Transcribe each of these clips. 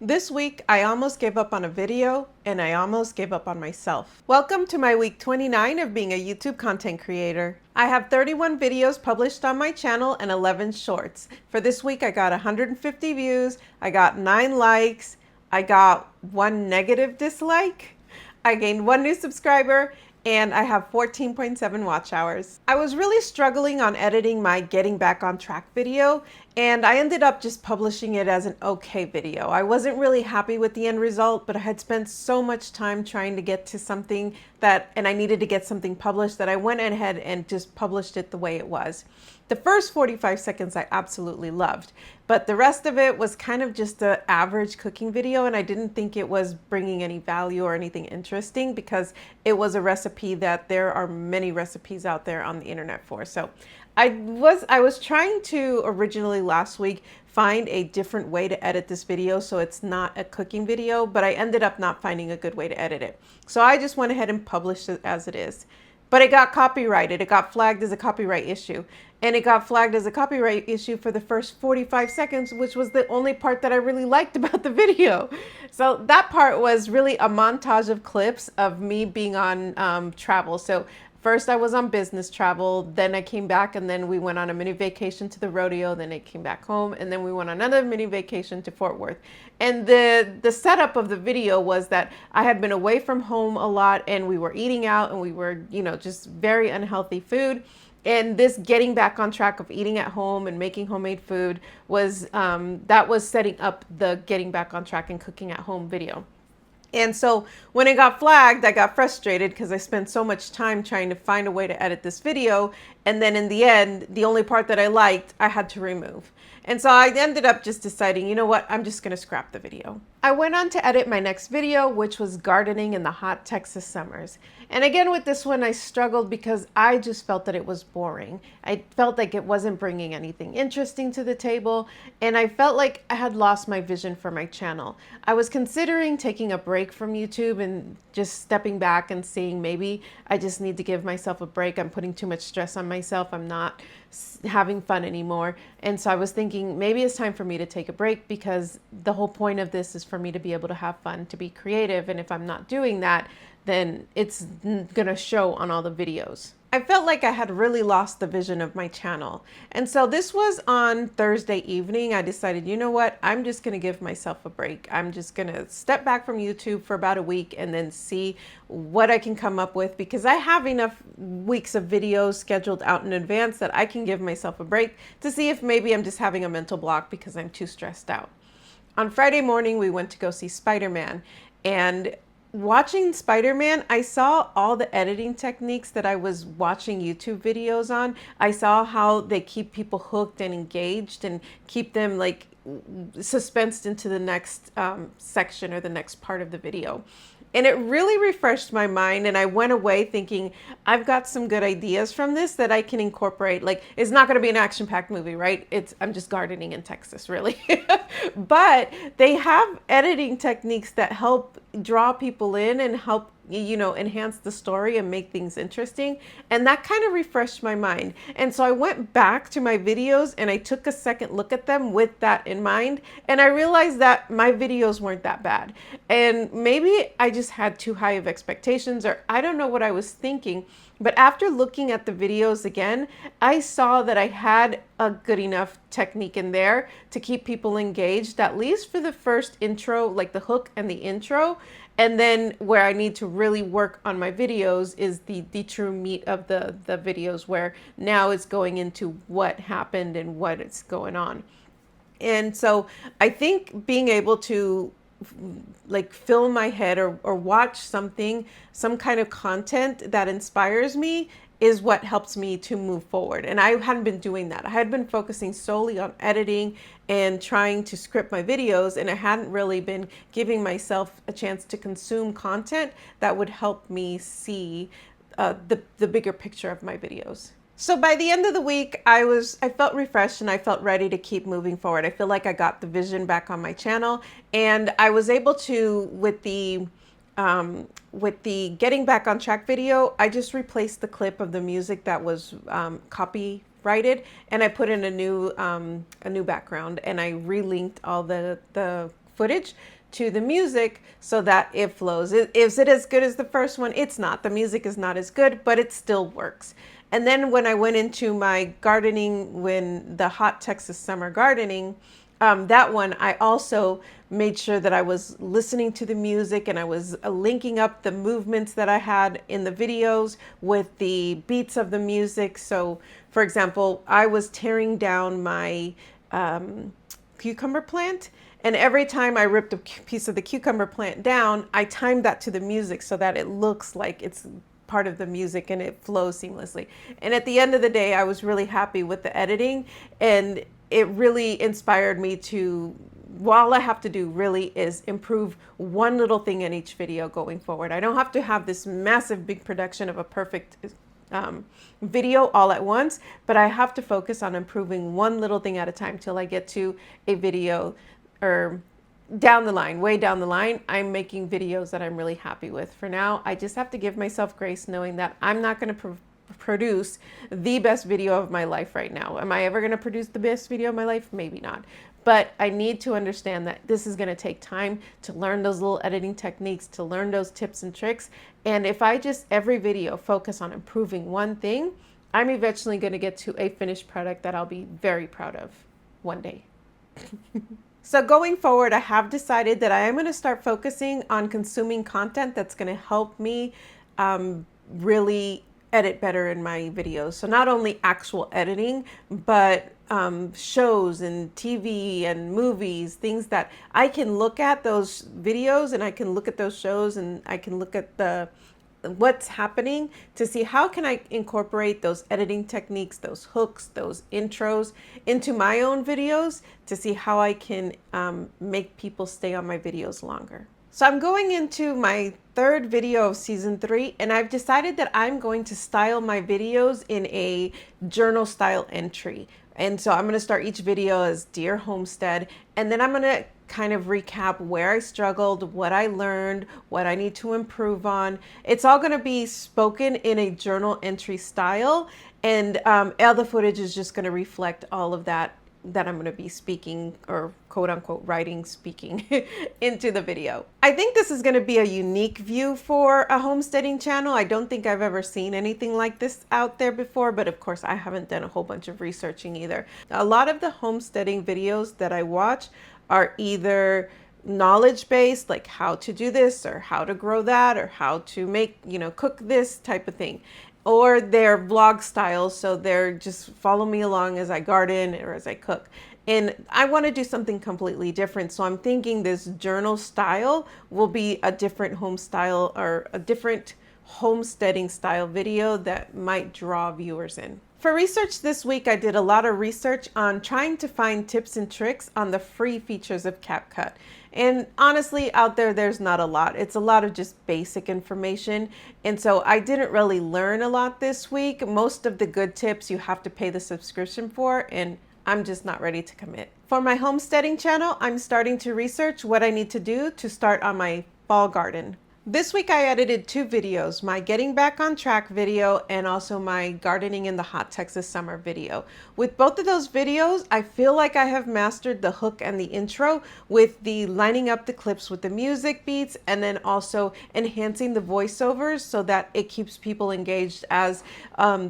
This week, I almost gave up on a video and I almost gave up on myself. Welcome to my week 29 of being a YouTube content creator. I have 31 videos published on my channel and 11 shorts. For this week, I got 150 views, I got 9 likes, I got 1 negative dislike, I gained 1 new subscriber, and I have 14.7 watch hours. I was really struggling on editing my getting back on track video, and I ended up just publishing it as an okay video. I wasn't really happy with the end result, but I had spent so much time trying to get to something and I needed to get something published, that I went ahead and just published it the way it was. The first 45 seconds I absolutely loved, but the rest of it was kind of just an average cooking video, and I didn't think it was bringing any value or anything interesting because it was a recipe that there are many recipes out there on the internet for. So I was trying to originally last week find a different way to edit this video so it's not a cooking video, but I ended up not finding a good way to edit it. So I just went ahead and published it as it is. But it got copyrighted. It got flagged as a copyright issue. And it got flagged as a copyright issue for the first 45 seconds, which was the only part that I really liked about the video. So that part was really a montage of clips of me being on travel. So first I was on business travel, then I came back, and then we went on a mini vacation to the rodeo, then I came back home, and then we went on another mini vacation to Fort Worth. And the setup of the video was that I had been away from home a lot, and we were eating out, and we were, just very unhealthy food. And this getting back on track of eating at home and making homemade food was, that was setting up the getting back on track and cooking at home video. And so when it got flagged, I got frustrated because I spent so much time trying to find a way to edit this video. And then in the end, the only part that I liked, I had to remove. And so I ended up just deciding, you know what, I'm just going to scrap the video. I went on to edit my next video, which was gardening in the hot Texas summers. And again, with this one, I struggled because I just felt that it was boring. I felt like it wasn't bringing anything interesting to the table, and I felt like I had lost my vision for my channel. I was considering taking a break from YouTube and just stepping back and seeing maybe I just need to give myself a break. I'm putting too much stress on myself. I'm not having fun anymore. And so I was thinking maybe it's time for me to take a break, because the whole point of this is for me to be able to have fun, to be creative. And if I'm not doing that, then it's gonna show on all the videos. I felt like I had really lost the vision of my channel. And so this was on Thursday evening. I decided, you know what, I'm just gonna give myself a break. I'm just gonna step back from YouTube for about a week and then see what I can come up with, because I have enough weeks of videos scheduled out in advance that I can give myself a break to see if maybe I'm just having a mental block because I'm too stressed out. On Friday morning, we went to go see Spider-Man, and watching Spider-Man, I saw all the editing techniques that I was watching YouTube videos on. I saw how they keep people hooked and engaged and keep them like suspensed into the next section or the next part of the video. And it really refreshed my mind, and I went away thinking, I've got some good ideas from this that I can incorporate. Like, it's not going to be an action-packed movie, right? I'm just gardening in Texas, really. But they have editing techniques that help draw people in and help, enhance the story and make things interesting. And that kind of refreshed my mind. And so I went back to my videos and I took a second look at them with that in mind. And I realized that my videos weren't that bad. And maybe I just had too high of expectations, or I don't know what I was thinking. But after looking at the videos again, I saw that I had a good enough technique in there to keep people engaged, at least for the first intro, like the hook and the intro. And then where I need to really work on my videos is the true meat of the videos, where now it's going into what happened and what is going on. And so I think being able to like fill my head or watch some kind of content that inspires me is what helps me to move forward. And I hadn't been doing that. I had been focusing solely on editing and trying to script my videos, and I hadn't really been giving myself a chance to consume content that would help me see the bigger picture of my videos. So by the end of the week, I felt refreshed and I felt ready to keep moving forward. I feel like I got the vision back on my channel, and I was able to, with the getting back on track video, I just replaced the clip of the music that was copyrighted, and I put in a new background, and I relinked all the footage to the music so that it flows. Is it as good as the first one? It's not. The music is not as good, but it still works. And then when I went into my gardening, when the hot Texas summer gardening, that one, I also made sure that I was listening to the music and I was linking up the movements that I had in the videos with the beats of the music. So, for example, I was tearing down my cucumber plant, and every time I ripped a piece of the cucumber plant down, I timed that to the music so that it looks like it's part of the music and it flows seamlessly. And at the end of the day, I was really happy with the editing, and it really inspired me to, all I have to do really is improve one little thing in each video going forward. I don't have to have this massive big production of a perfect video all at once, but I have to focus on improving one little thing at a time till I get to a video, or down the line, way down the line, I'm making videos that I'm really happy with. For now, I just have to give myself grace, knowing that I'm not going to produce the best video of my life right now. Am I ever going to produce the best video of my life? Maybe not. But I need to understand that this is going to take time to learn those little editing techniques, to learn those tips and tricks. And if I just every video focus on improving one thing, I'm eventually going to get to a finished product that I'll be very proud of one day. So going forward, I have decided that I am going to start focusing on consuming content that's going to help me really edit better in my videos. So not only actual editing, but shows and TV and movies, things that I can look at those videos and I can look at those shows and I can look at what's happening to see how can I incorporate those editing techniques, those hooks, those intros into my own videos to see how I can make people stay on my videos longer. So I'm going into my third video of season 3, and I've decided that I'm going to style my videos in a journal style entry. And so I'm going to start each video as Dear Homestead, and then I'm going to kind of recap where I struggled, what I learned, what I need to improve on. It's all going to be spoken in a journal entry style, and all the footage is just going to reflect all of that I'm going to be speaking, or quote unquote writing, speaking into the video. I think this is going to be a unique view for a homesteading channel. I don't think I've ever seen anything like this out there before, but of course I haven't done a whole bunch of researching either. A lot of the homesteading videos that I watch are either knowledge-based, like how to do this or how to grow that or how to make, cook this type of thing. Or they're vlog style, so they're just follow me along as I garden or as I cook. And I want to do something completely different. So I'm thinking this journal style will be a different home style or a different homesteading style video that might draw viewers in. For research this week, I did a lot of research on trying to find tips and tricks on the free features of CapCut. And honestly, out there, there's not a lot. It's a lot of just basic information. And so I didn't really learn a lot this week. Most of the good tips you have to pay the subscription for, and I'm just not ready to commit. For my homesteading channel, I'm starting to research what I need to do to start on my fall garden. This week I edited 2 videos, my Getting Back on Track video and also my Gardening in the Hot Texas Summer video. With both of those videos, I feel like I have mastered the hook and the intro with the lining up the clips with the music beats and then also enhancing the voiceovers so that it keeps people engaged as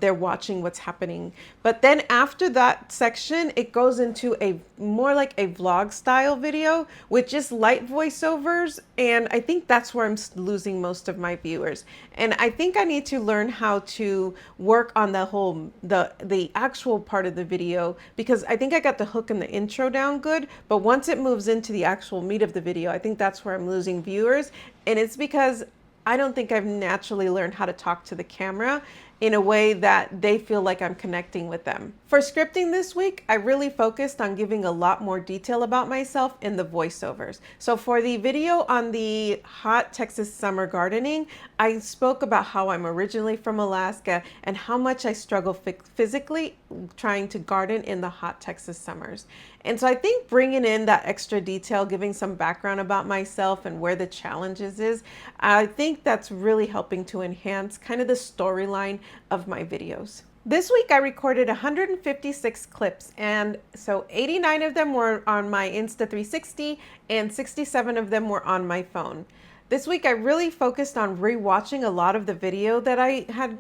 they're watching what's happening. But then after that section, it goes into a more like a vlog style video with just light voiceovers, and I think that's where I'm losing most of my viewers. And I think I need to learn how to work on the actual part of the video, because I think I got the hook and the intro down good, but once it moves into the actual meat of the video, I think that's where I'm losing viewers. And it's because I don't think I've naturally learned how to talk to the camera in a way that they feel like I'm connecting with them. For scripting this week, I really focused on giving a lot more detail about myself in the voiceovers. So for the video on the hot Texas summer gardening, I spoke about how I'm originally from Alaska and how much I struggle physically trying to garden in the hot Texas summers. And so I think bringing in that extra detail, giving some background about myself and where the challenges is, I think that's really helping to enhance kind of the storyline of my videos. This week I recorded 156 clips, and so 89 of them were on my Insta360 and 67 of them were on my phone. This week I really focused on rewatching a lot of the video that I had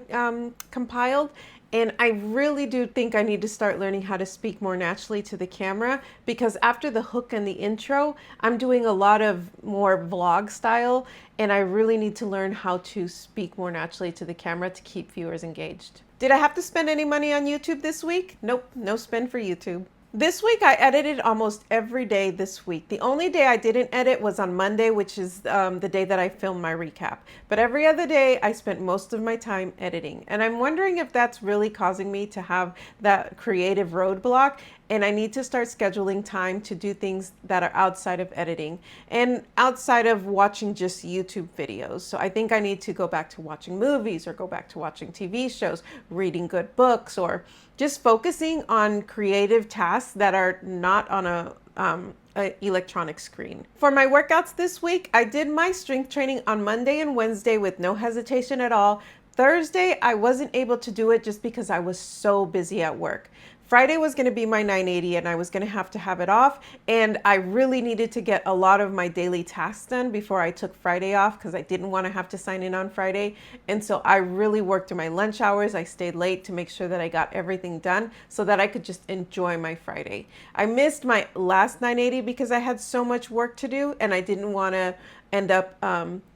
compiled, and I really do think I need to start learning how to speak more naturally to the camera, because after the hook and the intro, I'm doing a lot of more vlog style, and I really need to learn how to speak more naturally to the camera to keep viewers engaged. Did I have to spend any money on YouTube this week? Nope, no spend for YouTube. This week I edited almost every day this week. The only day I didn't edit was on Monday, which is the day that I filmed my recap. But every other day I spent most of my time editing. And I'm wondering if that's really causing me to have that creative roadblock, and I need to start scheduling time to do things that are outside of editing and outside of watching just YouTube videos. So I think I need to go back to watching movies, or go back to watching TV shows, reading good books, or just focusing on creative tasks that are not on a electronic screen. For my workouts this week, I did my strength training on Monday and Wednesday with no hesitation at all. Thursday, I wasn't able to do it just because I was so busy at work. Friday was going to be my 980 and I was going to have it off, and I really needed to get a lot of my daily tasks done before I took Friday off, because I didn't want to have to sign in on Friday. And so I really worked through my lunch hours. I stayed late to make sure that I got everything done so that I could just enjoy my Friday. I missed my last 980 because I had so much work to do and I didn't want to end up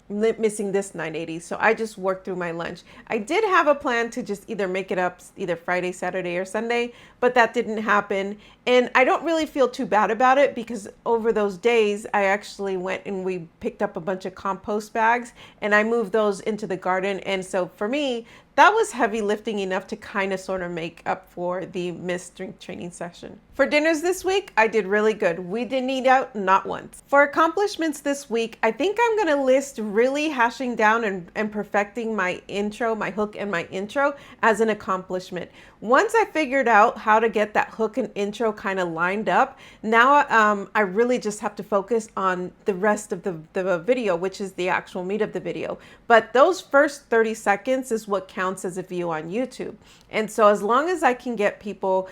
missing this 980, so I just worked through my lunch. I did have a plan to just either make it up either Friday, Saturday, or Sunday, but that didn't happen. And I don't really feel too bad about it, because over those days I actually went and we picked up a bunch of compost bags and I moved those into the garden. And so for me, that was heavy lifting enough to kind of sort of make up for the missed strength training session. For dinners this week, I did really good. We didn't eat out, not once. For accomplishments this week, I think I'm gonna list really hashing down and perfecting my intro, my hook and my intro as an accomplishment. Once I figured out how to get that hook and intro kind of lined up, now I really just have to focus on the rest of the video, which is the actual meat of the video. But those first 30 seconds is what counts as a view on YouTube. And so as long as I can get people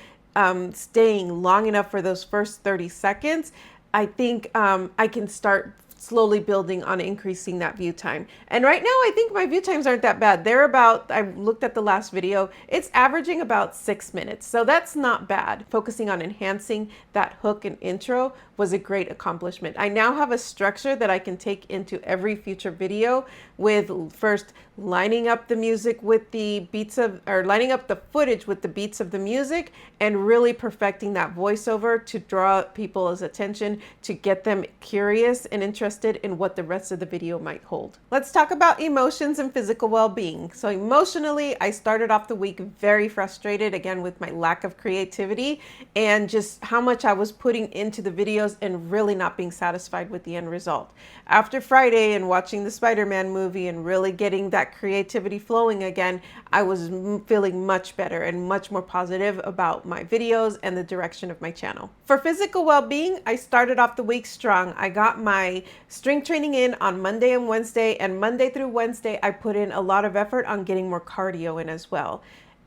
staying long enough for those first 30 seconds, I think I can start slowly building on increasing that view time. And right now, I think my view times aren't that bad. They're about, I looked at the last video, it's averaging about 6 minutes. So that's not bad. Focusing on enhancing that hook and intro was a great accomplishment. I now have a structure that I can take into every future video, with first lining up the music with the beats of, or lining up the footage with the beats of the music, and really perfecting that voiceover to draw people's attention, to get them curious and interested in what the rest of the video might hold. Let's talk about emotions and physical well-being. So emotionally, I started off the week very frustrated, again, with my lack of creativity and just how much I was putting into the videos and really not being satisfied with the end result. After Friday and watching the Spider-Man movie and really getting that creativity flowing again, I was feeling much better and much more positive about my videos and the direction of my channel. For physical well-being, I started off the week strong. I got my strength training in on Monday and Wednesday, and Monday through Wednesday, I put in a lot of effort on getting more cardio in as well.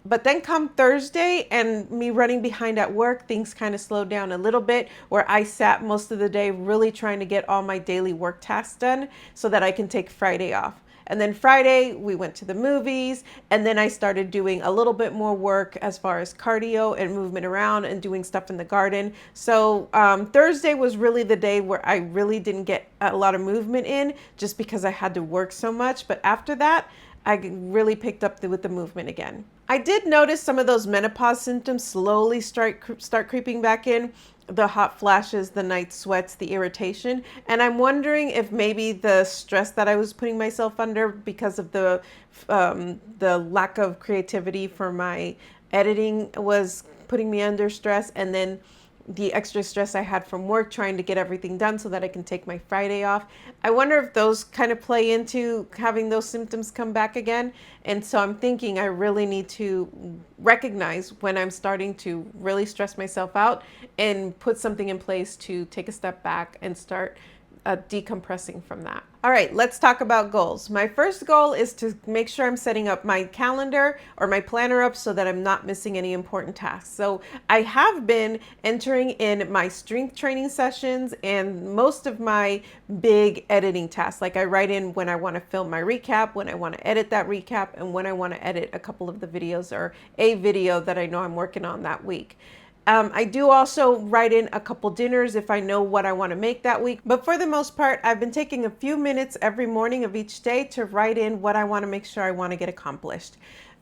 But then come Thursday and me running behind at work, things kind of slowed down a little bit, where I sat most of the day really trying to get all my daily work tasks done so that I can take Friday off. And then Friday, we went to the movies, and then I started doing a little bit more work as far as cardio and movement around and doing stuff in the garden. So Thursday was really the day where I really didn't get a lot of movement in, just because I had to work so much. But after that, I really picked up with the movement again. I did notice some of those menopause symptoms slowly start creeping back in. The hot flashes, the night sweats, the irritation. And I'm wondering if maybe the stress that I was putting myself under because of the lack of creativity for my editing was putting me under stress, and then the extra stress I had from work trying to get everything done so that I can take my Friday off. I wonder if those kind of play into having those symptoms come back again. And so I'm thinking I really need to recognize when I'm starting to really stress myself out and put something in place to take a step back and start decompressing from that. All right, let's talk about goals. My first goal is to make sure I'm setting up my calendar or my planner up so that I'm not missing any important tasks. So I have been entering in my strength training sessions and most of my big editing tasks. Like I write in when I want to film my recap, when I want to edit that recap, and when I want to edit a couple of the videos or a video that I know I'm working on that week. I do also write in a couple dinners if I know what I want to make that week. But for the most part, I've been taking a few minutes every morning of each day to write in what I want to make sure I want to get accomplished.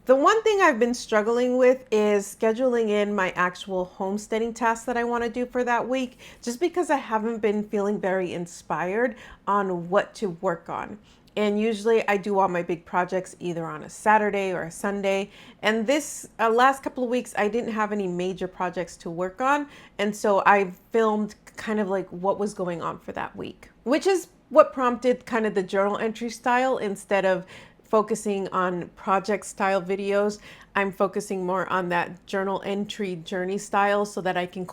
The one thing I've been struggling with is scheduling in my actual homesteading tasks that I want to do for that week, just because I haven't been feeling very inspired on what to work on. And usually I do all my big projects either on a Saturday or a Sunday. And this last couple of weeks, I didn't have any major projects to work on. And so I filmed kind of like what was going on for that week, which is what prompted kind of the journal entry style. Instead of focusing on project style videos, I'm focusing more on that journal entry journey style so that I can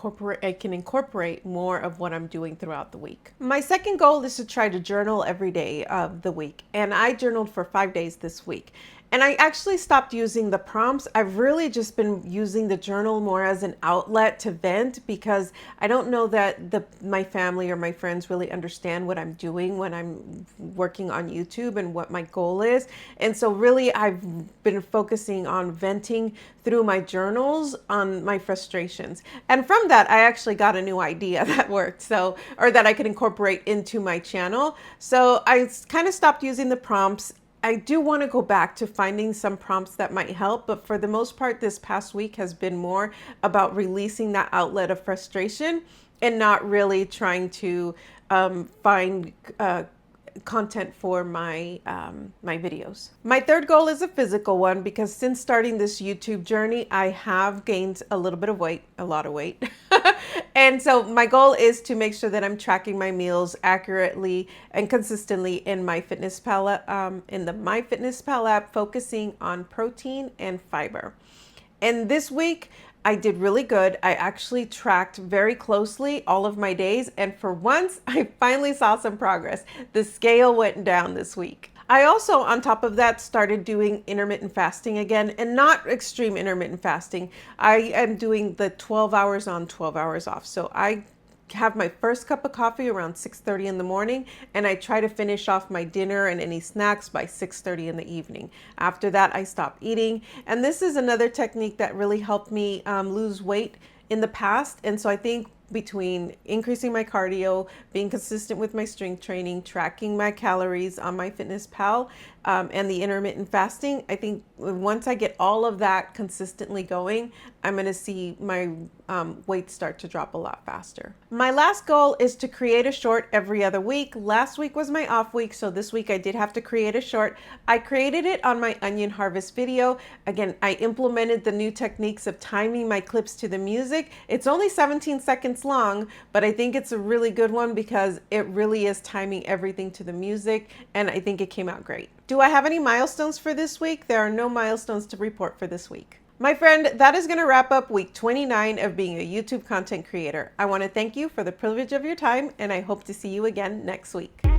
incorporate more of what I'm doing throughout the week. My second goal is to try to journal every day of the week. And I journaled for 5 days this week. And I actually stopped using the prompts. I've really just been using the journal more as an outlet to vent, because I don't know that my family or my friends really understand what I'm doing when I'm working on YouTube and what my goal is. And so really I've been focusing on venting through my journals on my frustrations. And from that, I actually got a new idea that worked, or that I could incorporate into my channel. So I kind of stopped using the prompts. I do want to go back to finding some prompts that might help, but for the most part, this past week has been more about releasing that outlet of frustration and not really trying to find content for my my videos. My third goal is a physical one, because since starting this YouTube journey, I have gained a little bit of weight, a lot of weight. And so my goal is to make sure that I'm tracking my meals accurately and consistently in MyFitnessPal, in the MyFitnessPal app, focusing on protein and fiber. And this week, I did really good. I actually tracked very closely all of my days, and for once, I finally saw some progress. The scale went down this week. I also, on top of that, started doing intermittent fasting again, and not extreme intermittent fasting. I am doing the 12 hours on, 12 hours off. So I have my first cup of coffee around 6:30 in the morning, and I try to finish off my dinner and any snacks by 6:30 in the evening. After that, I stop eating. And this is another technique that really helped me lose weight in the past. And so I think between increasing my cardio, being consistent with my strength training, tracking my calories on MyFitnessPal, and the intermittent fasting, I think once I get all of that consistently going, I'm going to see my weight start to drop a lot faster. My last goal is to create a short every other week. Last week was my off week, so this week I did have to create a short. I created it on my onion harvest video. Again, I implemented the new techniques of timing my clips to the music. It's only 17 seconds long, but I think it's a really good one because it really is timing everything to the music, and I think it came out great. Do I have any milestones for this week? There are no milestones to report for this week. My friend, that is going to wrap up week 29 of being a YouTube content creator. I want to thank you for the privilege of your time, and I hope to see you again next week.